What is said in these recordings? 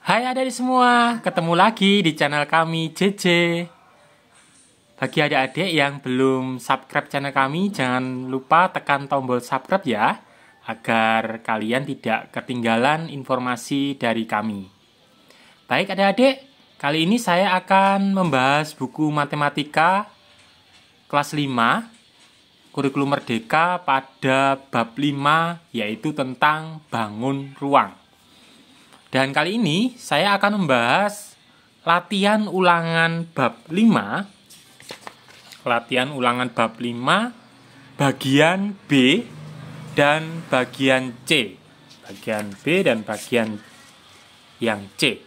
Hai adik-adik semua, ketemu lagi di channel kami JJ. Bagi adik-adik yang belum subscribe channel kami, jangan lupa tekan tombol subscribe ya, agar kalian tidak ketinggalan informasi dari kami. Baik adik-adik, kali ini saya akan membahas buku matematika kelas 5, kurikulum merdeka pada bab 5, yaitu tentang bangun ruang. Dan kali ini saya akan membahas latihan ulangan bab 5. Latihan ulangan bab 5 bagian B dan bagian C. Bagian B dan bagian yang C.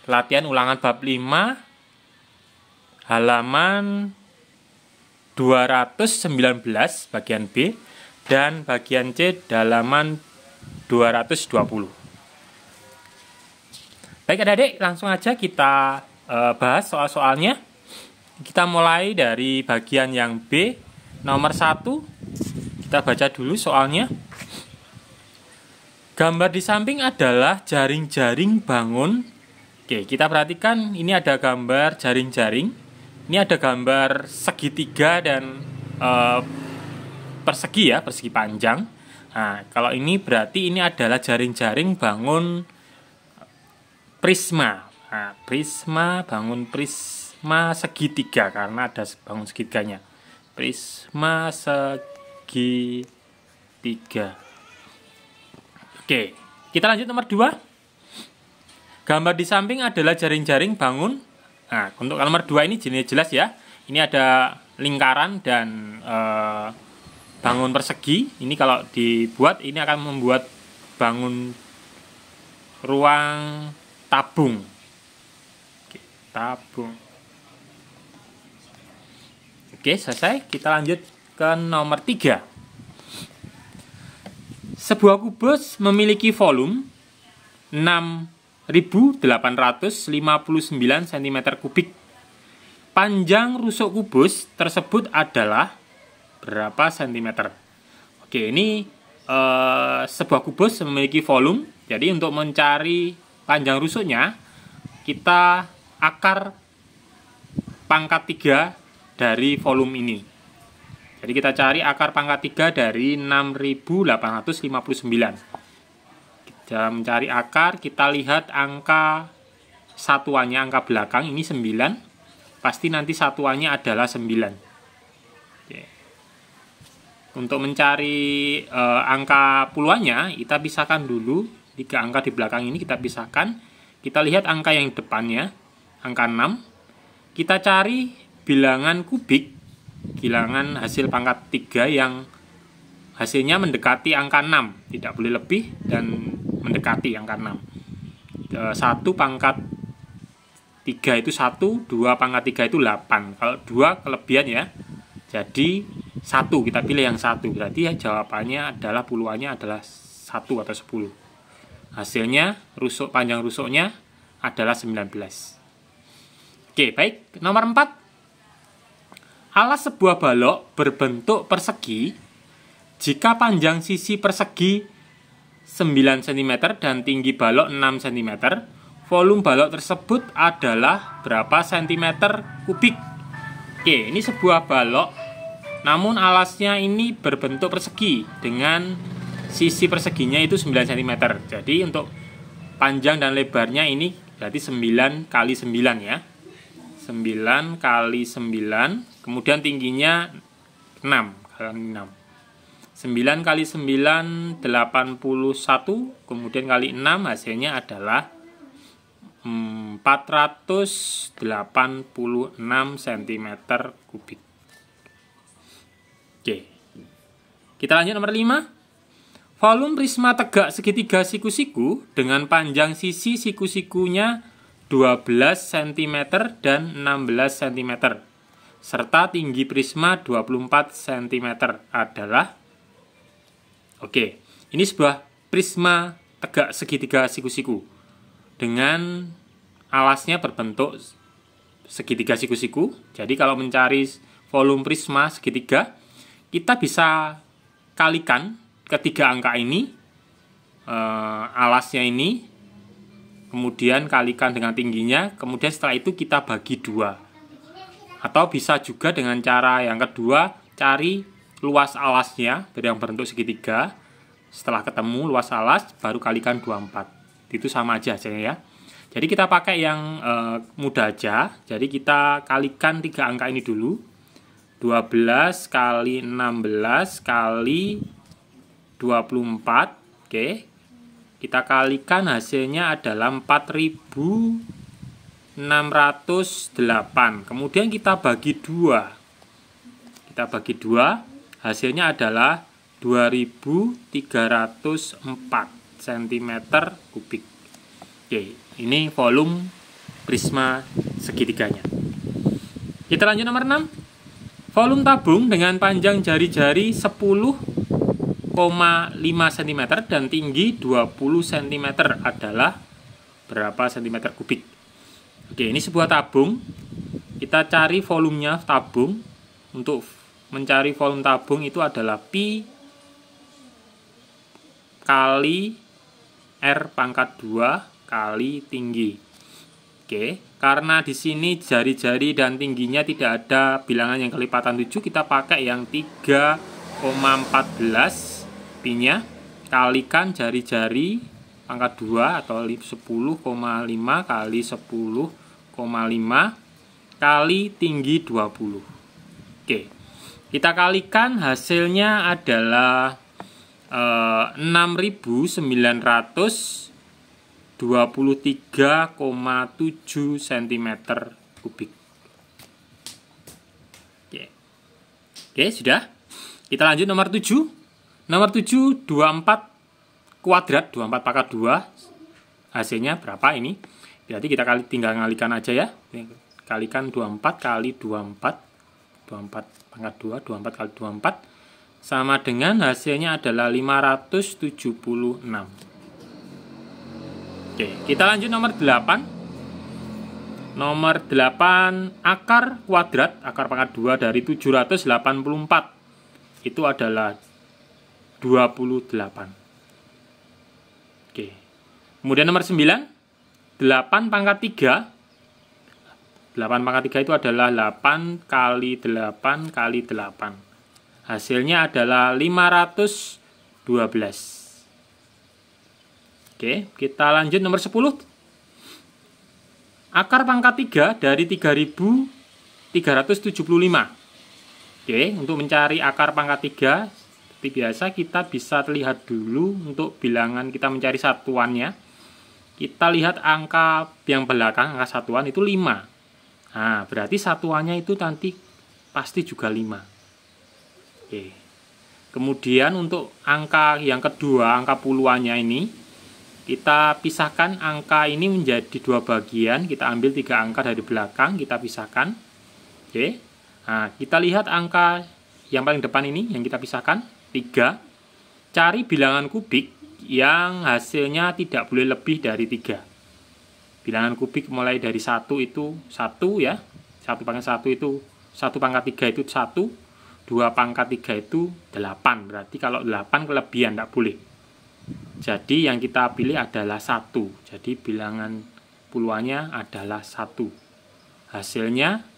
Latihan ulangan bab 5 halaman 219 bagian B dan bagian C halaman 220. Baik adik-adik, langsung aja kita bahas soal-soalnya. Kita mulai dari bagian yang B, nomor 1. Kita baca dulu soalnya. Gambar di samping adalah jaring-jaring bangun. Oke, kita perhatikan ini ada gambar jaring-jaring. Ini ada gambar segitiga dan persegi ya, persegi panjang. Nah, kalau ini berarti ini adalah jaring-jaring bangun prisma. Nah, prisma, bangun prisma segitiga karena ada bangun segitiganya. Prisma segitiga. Oke, kita lanjut nomor 2. Gambar di samping adalah jaring-jaring bangun. Nah, untuk nomor 2 ini jelas ya. Ini ada lingkaran dan bangun persegi. Ini kalau dibuat, ini akan membuat bangun ruang tabung. Oke, tabung. Oke, selesai. Kita lanjut ke nomor 3. Sebuah kubus memiliki volume 6.859 cm3. Panjang rusuk kubus tersebut adalah berapa sentimeter? Oke, ini sebuah kubus memiliki volume. Jadi untuk mencari panjang rusuknya, kita akar pangkat 3 dari volume ini. Jadi kita cari akar pangkat 3 dari 6.859. Kita mencari akar, kita lihat angka satuannya, angka belakang ini 9. Pasti nanti satuannya adalah 9. Untuk mencari angka puluhannya, kita pisahkan dulu. 3 angka di belakang ini kita pisahkan. Kita lihat angka yang depannya, angka 6. Kita cari bilangan kubik, bilangan hasil pangkat 3 yang hasilnya mendekati angka 6. Tidak boleh lebih dan mendekati angka 6. 1 pangkat 3 itu 1, 2 pangkat 3 itu 8. Kalau 2 kelebihan ya. Jadi 1, kita pilih yang 1. Berarti ya jawabannya adalah puluhannya adalah 1 atau 10. Hasilnya rusuk, panjang rusuknya adalah 19. Oke, baik. Nomor 4. Alas sebuah balok berbentuk persegi jika panjang sisi persegi 9 cm dan tinggi balok 6 cm. Volume balok tersebut adalah berapa centimeter kubik? Oke, ini sebuah balok, namun alasnya ini berbentuk persegi dengan sisi perseginya itu 9 cm. Jadi untuk panjang dan lebarnya ini berarti 9 kali 9 ya. 9 kali 9, kemudian tingginya 6 kali 6. 9 kali 9 81, kemudian kali 6 hasilnya adalah 486 cm kubik. Oke. Kita lanjut nomor 5. Volume prisma tegak segitiga siku-siku dengan panjang sisi siku-sikunya 12 cm dan 16 cm serta tinggi prisma 24 cm adalah. Oke, ini sebuah prisma tegak segitiga siku-siku dengan alasnya berbentuk segitiga siku-siku. Jadi kalau mencari volume prisma segitiga, kita bisa kalikan ketiga angka ini, alasnya ini kemudian kalikan dengan tingginya, kemudian setelah itu kita bagi 2. Atau bisa juga dengan cara yang kedua, cari luas alasnya yang berbentuk segitiga. Setelah ketemu luas alas, baru kalikan 24. Itu sama aja hasilnya ya. Jadi kita pakai yang mudah aja. Jadi kita kalikan 3 angka ini dulu. 12 kali 16 kali 24. Oke. Kita kalikan hasilnya adalah 4608. Kemudian kita bagi 2. Kita bagi 2, hasilnya adalah 2304 cm kubik. Oke, ini volume prisma segitiganya. Kita lanjut nomor 6. Volume tabung dengan panjang jari-jari 10,5 cm dan tinggi 20 cm adalah berapa cm kubik? Oke, ini sebuah tabung. Kita cari volumenya tabung. Untuk mencari volume tabung itu adalah Pi kali R pangkat 2 kali tinggi. Oke, karena di sini jari-jari dan tingginya tidak ada bilangan yang kelipatan 7, kita pakai yang 3,14 pi-nya kalikan jari-jari pangkat 2 atau 10,5 kali 10,5 kali tinggi 20. Oke, kita kalikan hasilnya adalah 6.923,7 cm kubik. Oke, sudah. Kita lanjut nomor 7. Nomor 7, 24 kuadrat, 24 pangkat 2. Hasilnya berapa ini? Berarti kita tinggal ngalikan aja ya. Kalikan 24 kali 24. 24 pangkat 2, 24 kali 24. Sama dengan hasilnya adalah 576. Oke, kita lanjut nomor 8. Nomor 8, akar kuadrat, akar pangkat 2 dari 784. Itu adalah 28. Oke. Kemudian nomor 9, 8 pangkat 3. 8 pangkat 3 itu adalah 8 kali 8 kali 8. Hasilnya adalah 512. Oke, kita lanjut nomor 10. Akar pangkat 3 dari 3375. Oke, untuk mencari akar pangkat 3 seperti biasa kita bisa lihat dulu untuk bilangan kita mencari satuannya. Kita lihat angka yang belakang, angka satuan itu 5. Nah, berarti satuannya itu nanti pasti juga 5. Oke. Kemudian untuk angka yang kedua, angka puluhannya ini, kita pisahkan angka ini menjadi 2 bagian. Kita ambil 3 angka dari belakang, kita pisahkan. Oke. Nah, kita lihat angka yang paling depan ini, yang kita pisahkan. 3. Cari bilangan kubik yang hasilnya tidak boleh lebih dari 3. Bilangan kubik mulai dari 1 itu 1 ya. 1 pangkat 1 itu 1 pangkat 3 itu 1. 2 pangkat 3 itu 8. Berarti kalau 8 kelebihan tidak boleh. Jadi yang kita pilih adalah 1. Jadi bilangan puluhannya adalah 1. Hasilnya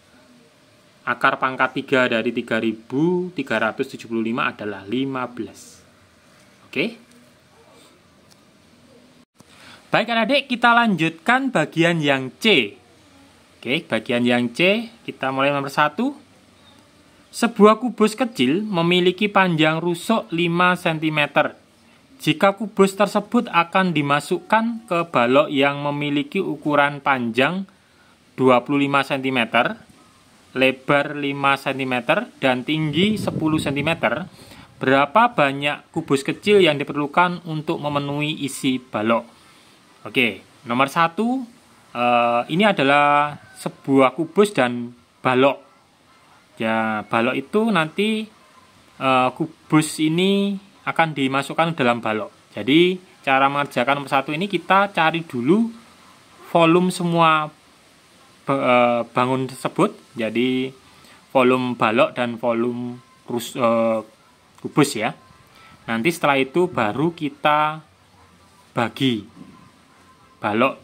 akar pangkat 3 dari 3375 adalah 15. Oke. Baik adik-adik, kita lanjutkan bagian yang C. Oke, bagian yang C, kita mulai nomor 1. Sebuah kubus kecil memiliki panjang rusuk 5 cm. Jika kubus tersebut akan dimasukkan ke balok yang memiliki ukuran panjang 25 cm, lebar 5 cm, dan tinggi 10 cm, berapa banyak kubus kecil yang diperlukan untuk memenuhi isi balok? Oke, nomor 1, ini adalah sebuah kubus dan balok. Ya, balok itu nanti kubus ini akan dimasukkan dalam balok. Jadi, cara mengerjakan nomor 1 ini kita cari dulu volume semua bangun tersebut, jadi volume balok dan volume kubus ya. Nanti setelah itu baru kita bagi balok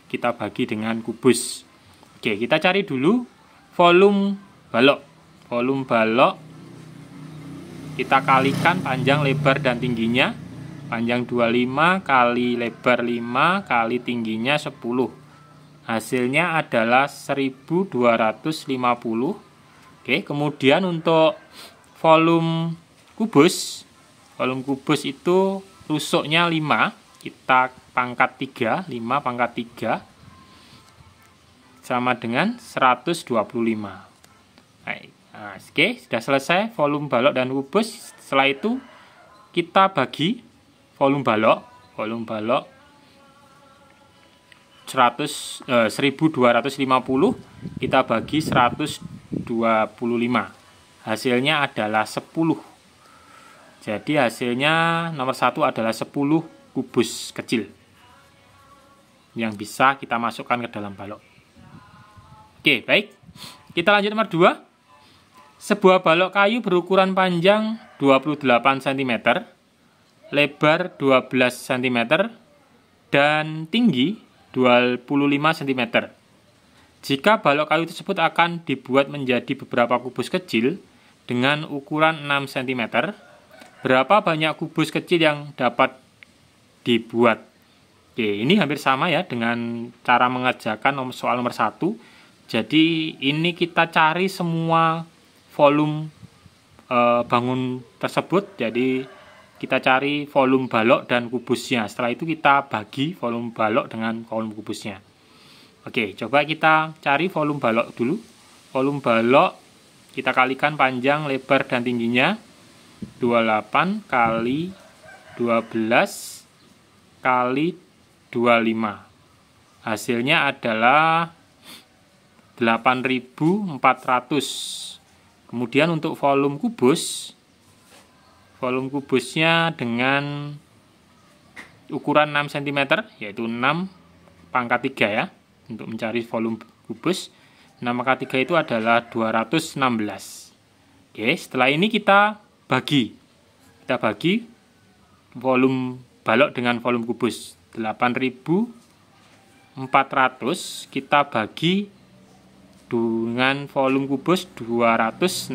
kita bagi dengan kubus. Oke, kita cari dulu volume balok. Volume balok kita kalikan panjang, lebar, dan tingginya. Panjang 25 kali lebar 5 kali tingginya 10. Hasilnya adalah 1250. Oke, kemudian untuk volume kubus itu rusuknya 5. Kita pangkat 3, 5 pangkat 3 sama dengan 125. Baik. Nah, oke, sudah selesai volume balok dan kubus. Setelah itu kita bagi volume balok 1250 kita bagi 125. Hasilnya adalah 10. Jadi hasilnya nomor 1 adalah 10 kubus kecil yang bisa kita masukkan ke dalam balok. Oke, baik. Kita lanjut nomor 2. Sebuah balok kayu berukuran panjang 28 cm, lebar 12 cm, dan tinggi 25 cm. Jika balok kayu tersebut akan dibuat menjadi beberapa kubus kecil dengan ukuran 6 cm, berapa banyak kubus kecil yang dapat dibuat? Oke, ini hampir sama ya dengan cara mengerjakan soal nomor 1. Jadi ini kita cari semua volume bangun tersebut. Jadi kita cari volume balok dan kubusnya. Setelah itu kita bagi volume balok dengan volume kubusnya. Oke, coba kita cari volume balok dulu. Volume balok kita kalikan panjang, lebar, dan tingginya. 28 kali 12 kali 25. Hasilnya adalah 8.400. Kemudian untuk volume kubusnya dengan ukuran 6 cm, yaitu 6 pangkat 3 ya. Untuk mencari volume kubus, 6 pangkat 3 itu adalah 216. Oke, setelah ini kita bagi volume balok dengan volume kubus. 8.400 kita bagi dengan volume kubus 216.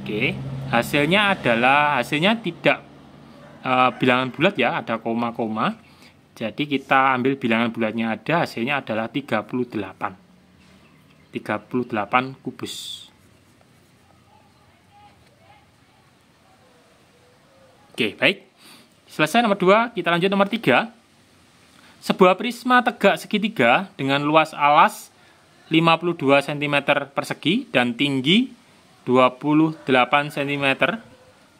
Oke, hasilnya tidak bilangan bulat ya, ada koma-koma. Jadi kita ambil bilangan bulatnya ada, hasilnya adalah 38 kubus. Oke, baik. Selesai nomor 2, kita lanjut nomor 3. Sebuah prisma tegak segitiga dengan luas alas 52 cm persegi dan tinggi 28 cm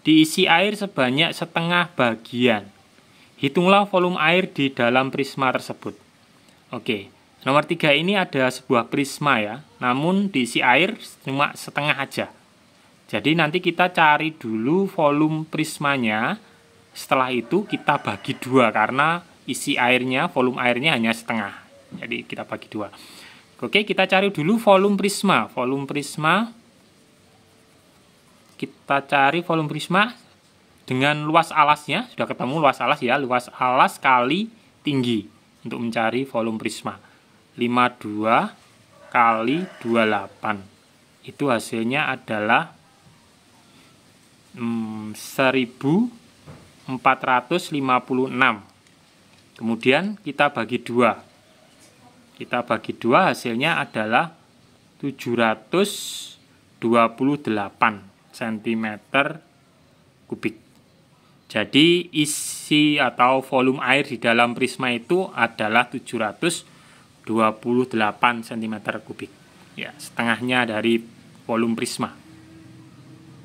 diisi air sebanyak setengah bagian. Hitunglah volume air di dalam prisma tersebut. Oke, nomor 3 ini ada sebuah prisma ya, namun diisi air cuma setengah aja. Jadi nanti kita cari dulu volume prismanya. Setelah itu kita bagi 2 karena isi airnya, volume airnya hanya setengah. Jadi kita bagi 2. Oke, kita cari dulu volume prisma. Kita cari volume prisma dengan luas alasnya. Sudah ketemu luas alas ya, luas alas kali tinggi untuk mencari volume prisma. 52 kali 28. Itu hasilnya adalah 1456. Kemudian kita bagi 2. Hasilnya adalah 728 cm kubik. Jadi isi atau volume air di dalam prisma itu adalah 728 cm kubik. Ya, setengahnya dari volume prisma.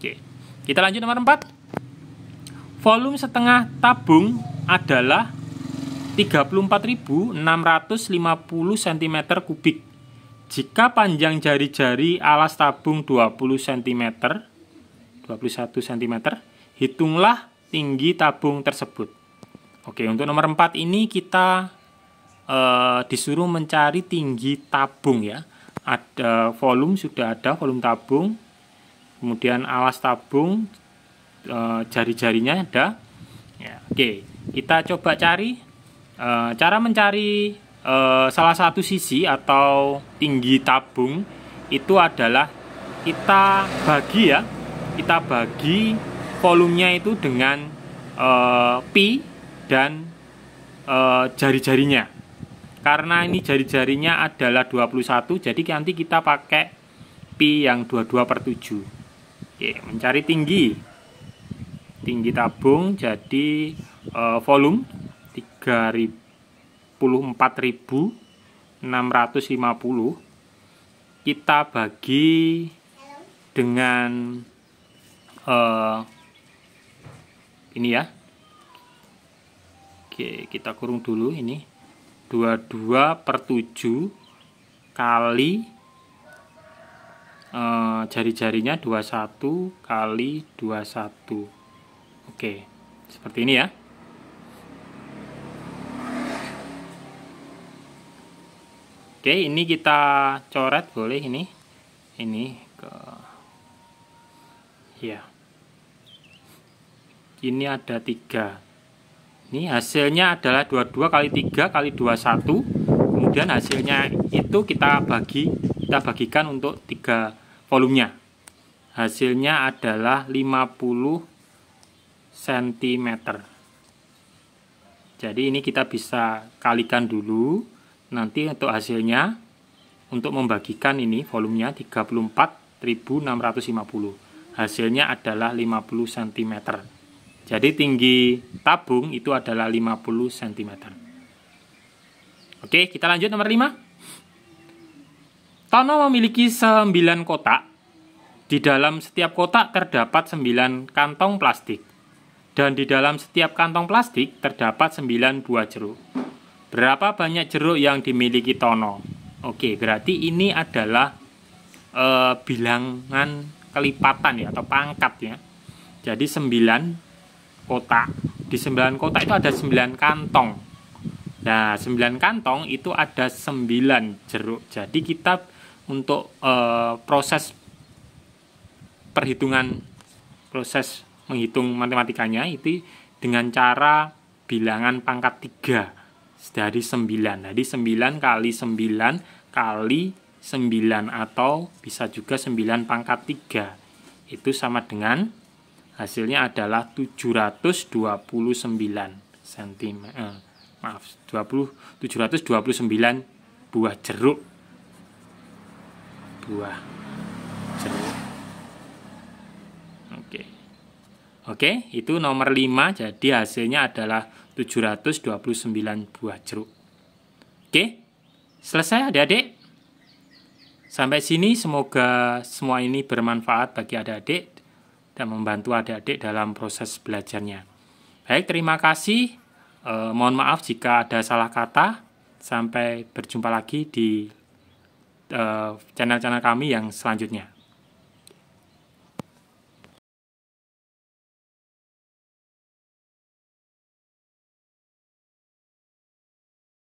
Oke. Kita lanjut nomor 4. Volume setengah tabung adalah 34.650 cm kubik. Jika panjang jari-jari alas tabung 20 cm, 21 cm, hitunglah tinggi tabung tersebut. Oke, untuk nomor 4 ini kita disuruh mencari tinggi tabung ya. Ada volume, sudah ada volume tabung. Kemudian alas tabung, jari-jarinya ada. Ya, oke, kita coba cari. Cara mencari salah satu sisi atau tinggi tabung itu adalah kita bagi volumenya itu dengan pi dan jari-jarinya. Karena ini jari-jarinya adalah 21, jadi nanti kita pakai pi yang 22/7. Oke, mencari tinggi tabung, jadi volume 34.650 kita bagi dengan ini ya. Oke, kita kurung dulu ini. 22/7 kali jari-jarinya 21 kali 21. Oke, seperti ini ya. Oke, ini kita coret boleh ini ke ya. Ini ada 3. Ini hasilnya adalah 22 kali 3 kali 21. Kemudian hasilnya itu kita bagikan untuk 3 volumenya. Hasilnya adalah 50 cm. Jadi ini kita bisa kalikan dulu. Nanti untuk hasilnya, untuk membagikan ini volumenya 34.650. Hasilnya adalah 50 cm. Jadi tinggi tabung itu adalah 50 cm. Oke, kita lanjut nomor 5. Tono memiliki 9 kotak. Di dalam setiap kotak terdapat 9 kantong plastik. Dan di dalam setiap kantong plastik terdapat 9 buah jeruk. Berapa banyak jeruk yang dimiliki Tono? Oke, berarti ini adalah bilangan kelipatan ya, atau pangkat ya. Jadi 9 kotak. Di 9 kotak itu ada 9 kantong. Nah, 9 kantong itu ada 9 jeruk. Jadi kita untuk proses menghitung matematikanya itu dengan cara bilangan pangkat 3 dari 9. Jadi 9 kali 9 kali 9 atau bisa juga 9 pangkat 3. Itu sama dengan hasilnya adalah 729 cm. 729 buah jeruk. Oke, itu nomor 5. Jadi hasilnya adalah 729 buah jeruk. Oke, selesai adik-adik. Sampai sini semoga semua ini bermanfaat bagi adik-adik dan membantu adik-adik dalam proses belajarnya. Baik, terima kasih. Mohon maaf jika ada salah kata. Sampai berjumpa lagi di channel-channel kami yang selanjutnya.